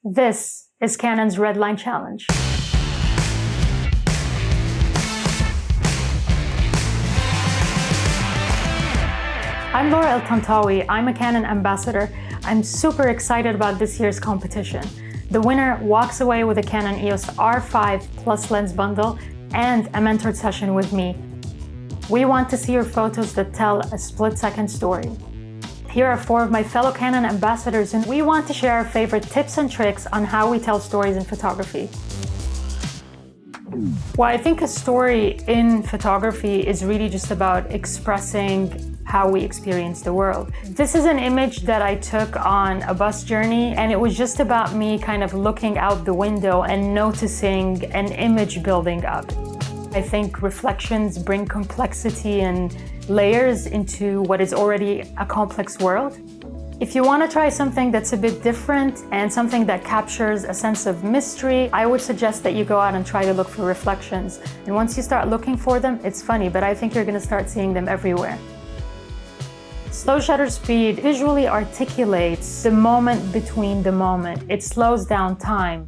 This is Canon's Red Line Challenge. I'm Laura El Tantawi. I'm a Canon ambassador. I'm super excited about this year's competition. The winner walks away with a Canon EOS R5 Plus lens bundle and a mentored session with me. We want to see your photos that tell a split-second story. Here are 4 of my fellow Canon ambassadors, and we want to share our favorite tips and tricks on how we tell stories in photography. Well, I think a story in photography is really just about expressing how we experience the world. This is an image that I took on a bus journey, and it was just about me kind of looking out the window and noticing an image building up. I think reflections bring complexity and layers into what is already a complex world. If you want to try something that's a bit different and something that captures a sense of mystery, I would suggest that you go out and try to look for reflections. And once you start looking for them, it's funny, but I think you're going to start seeing them everywhere. Slow shutter speed visually articulates the moment between the moment. It slows down time.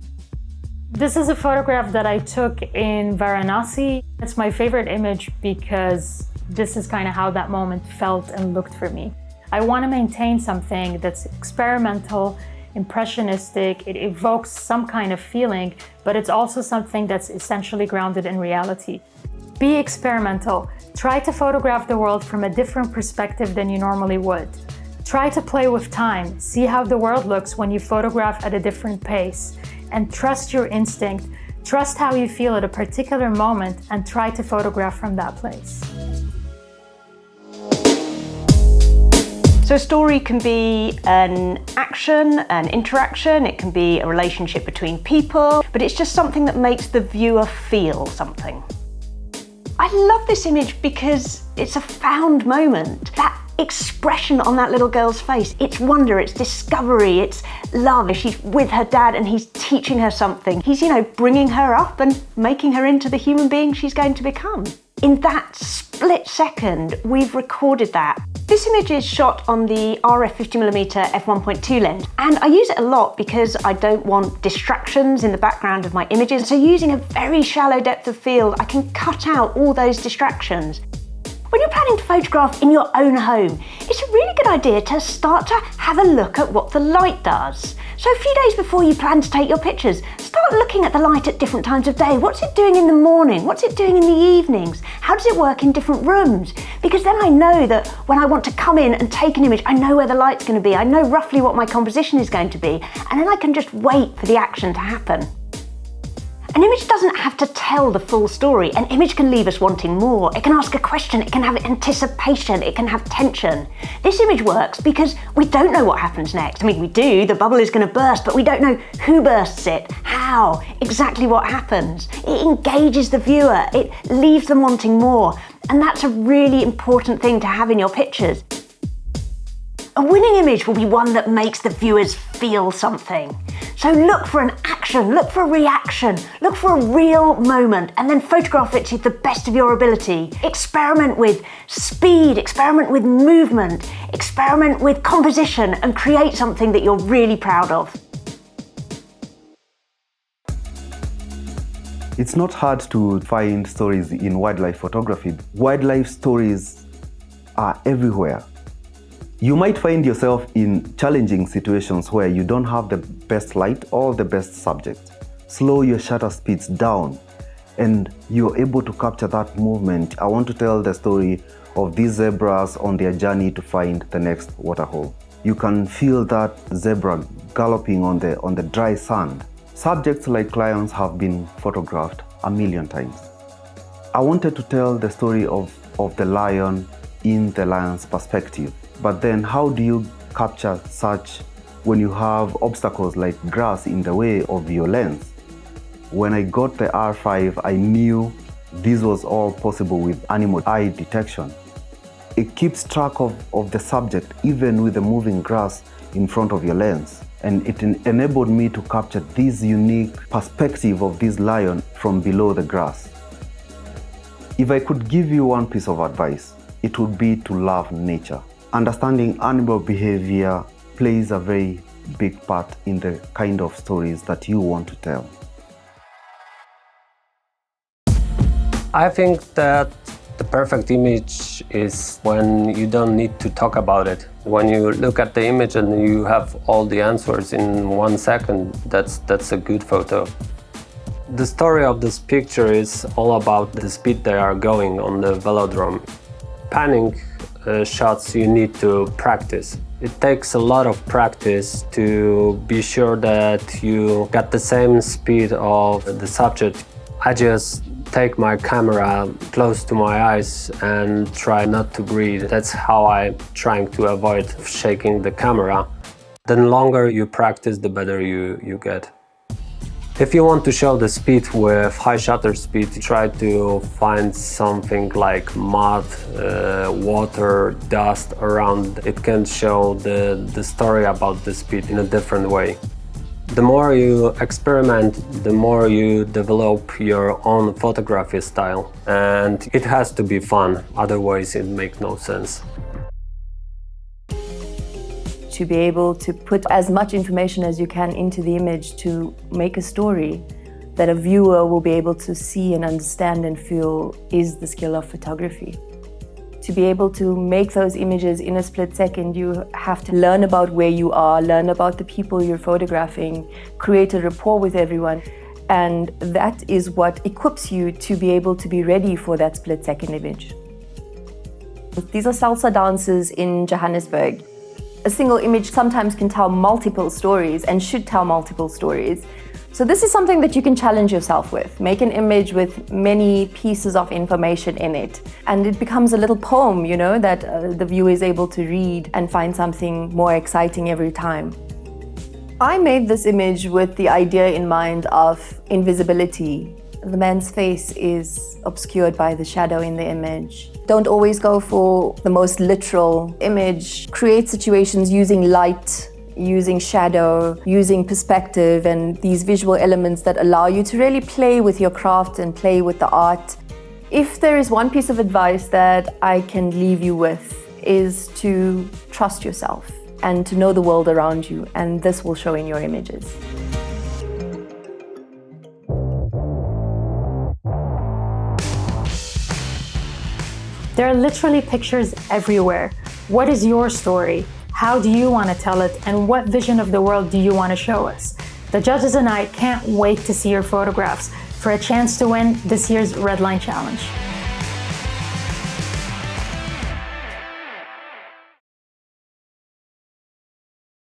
This is a photograph that I took in Varanasi. It's my favorite image because this is kind of how that moment felt and looked for me. I want to maintain something that's experimental, impressionistic. It evokes some kind of feeling, but it's also something that's essentially grounded in reality. Be experimental. Try to photograph the world from a different perspective than you normally would. Try to play with time. See how the world looks when you photograph at a different pace. And trust your instinct. Trust how you feel at a particular moment and try to photograph from that place. So a story can be an action, an interaction, it can be a relationship between people, but it's just something that makes the viewer feel something. I love this image because it's a found moment. That expression on that little girl's face, it's wonder, it's discovery, it's love. She's with her dad and he's teaching her something. He's, bringing her up and making her into the human being she's going to become. In that split second, we've recorded that. This image is shot on the RF 50mm f1.2 lens, and I use it a lot because I don't want distractions in the background of my images. So using a very shallow depth of field, I can cut out all those distractions. When you're planning to photograph in your own home, it's a really good idea to start to have a look at what the light does. So a few days before you plan to take your pictures, start looking at the light at different times of day. What's it doing in the morning? What's it doing in the evenings? How does it work in different rooms? Because then I know that when I want to come in and take an image, I know where the light's going to be. I know roughly what my composition is going to be. And then I can just wait for the action to happen. An image doesn't have to tell the full story. An image can leave us wanting more. It can ask a question, it can have anticipation, it can have tension. This image works because we don't know what happens next. I mean, we do, the bubble is going to burst, but we don't know who bursts it, how, exactly what happens. It engages the viewer, it leaves them wanting more. And that's a really important thing to have in your pictures. A winning image will be one that makes the viewers feel something. So look for an action, look for a reaction, look for a real moment, and then photograph it to the best of your ability. Experiment with speed, experiment with movement, experiment with composition, and create something that you're really proud of. It's not hard to find stories in wildlife photography. Wildlife stories are everywhere. You might find yourself in challenging situations where you don't have the best light or the best subject. Slow your shutter speeds down and you're able to capture that movement. I want to tell the story of these zebras on their journey to find the next waterhole. You can feel that zebra galloping on the dry sand. Subjects like lions have been photographed a million times. I wanted to tell the story of the lion in the lion's perspective. But then how do you capture such when you have obstacles like grass in the way of your lens? When I got the R5, I knew this was all possible with animal eye detection. It keeps track of the subject even with the moving grass in front of your lens. And it enabled me to capture this unique perspective of this lion from below the grass. If I could give you one piece of advice, it would be to love nature. Understanding animal behavior plays a very big part in the kind of stories that you want to tell. I think that the perfect image is when you don't need to talk about it. When you look at the image and you have all the answers in 1 second, that's a good photo. The story of this picture is all about the speed they are going on the velodrome. Panning shots you need to practice. It takes a lot of practice to be sure that you get the same speed of the subject. I just take my camera close to my eyes and try not to breathe. That's how I'm trying to avoid shaking the camera. The longer you practice, the better you get. If you want to show the speed with high shutter speed, try to find something like mud, water, dust around. It can show the story about the speed in a different way. The more you experiment, the more you develop your own photography style. And it has to be fun, otherwise it makes no sense. To be able to put as much information as you can into the image to make a story that a viewer will be able to see and understand and feel is the skill of photography. To be able to make those images in a split second, you have to learn about where you are, learn about the people you're photographing, create a rapport with everyone. And that is what equips you to be able to be ready for that split second image. These are salsa dancers in Johannesburg. A single image sometimes can tell multiple stories and should tell multiple stories. So this is something that you can challenge yourself with. Make an image with many pieces of information in it. And it becomes a little poem, you know, that the viewer is able to read and find something more exciting every time. I made this image with the idea in mind of invisibility. The man's face is obscured by the shadow in the image. Don't always go for the most literal image. Create situations using light, using shadow, using perspective and these visual elements that allow you to really play with your craft and play with the art. If there is one piece of advice that I can leave you with is to trust yourself and to know the world around you, and this will show in your images. There are literally pictures everywhere. What is your story? How do you want to tell it? And what vision of the world do you want to show us? The judges and I can't wait to see your photographs for a chance to win this year's Redline Challenge.